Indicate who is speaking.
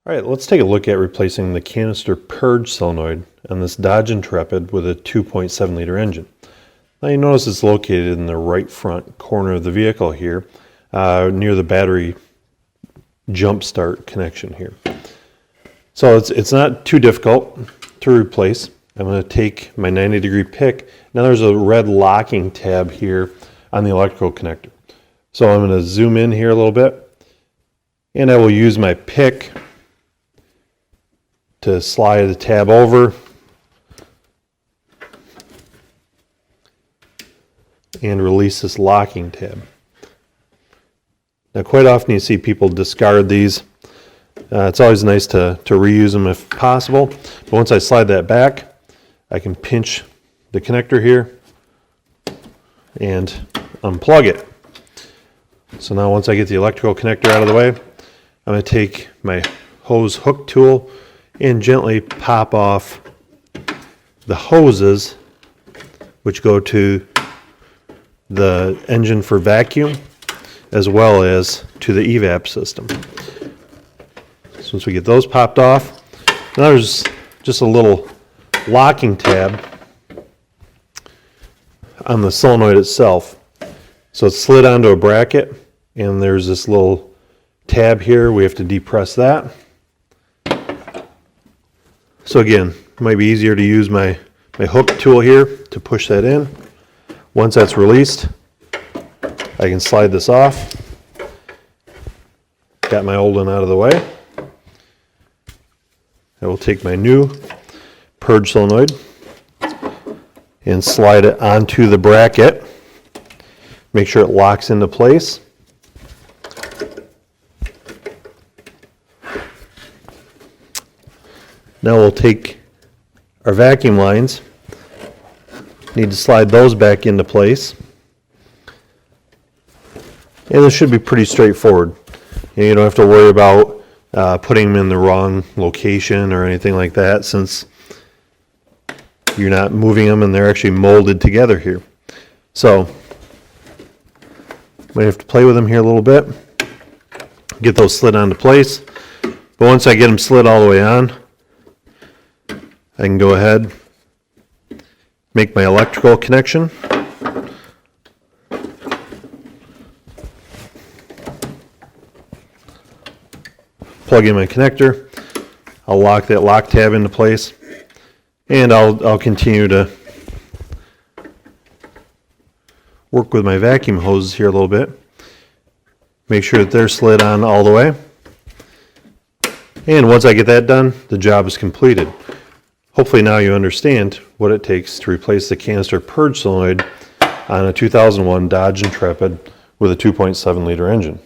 Speaker 1: All right, let's take a look at replacing the canister purge solenoid on this Dodge Intrepid with a 2.7 liter engine. Now you notice it's located in the right front corner of the vehicle here, near the battery jump start connection here. So it's not too difficult to replace. I'm going to take my 90-degree pick. Now there's a red locking tab here on the electrical connector. So I'm going to zoom in here a little bit, and I will use my pick to slide the tab over and release this locking tab. Now quite often you see people discard these. It's always nice to reuse them if possible. But once I slide that back, I can pinch the connector here and unplug it. So now once I get the electrical connector out of the way, I'm going to take my hose hook tool and gently pop off the hoses which go to the engine for vacuum as well as to the evap system. So once we get those popped off, now there's just a little locking tab on the solenoid itself. So it's slid onto a bracket, and there's this little tab here. We have to depress that. So again, it might be easier to use my hook tool here to push that in. Once that's released, I can slide this off. Got my old one out of the way. I will take my new purge solenoid and slide it onto the bracket. Make sure it locks into place. Now we'll take our vacuum lines. Need to slide those back into place. And this should be pretty straightforward. You don't have to worry about putting them in the wrong location or anything like that, since you're not moving them and they're actually molded together here. So might have to play with them here a little bit, get those slid onto place. But once I get them slid all the way on, I can go ahead, make my electrical connection. Plug in my connector. I'll lock that lock tab into place, and I'll continue to work with my vacuum hoses here a little bit. Make sure that they're slid on all the way. And once I get that done, the job is completed. Hopefully now you understand what it takes to replace the canister purge solenoid on a 2001 Dodge Intrepid with a 2.7 liter engine.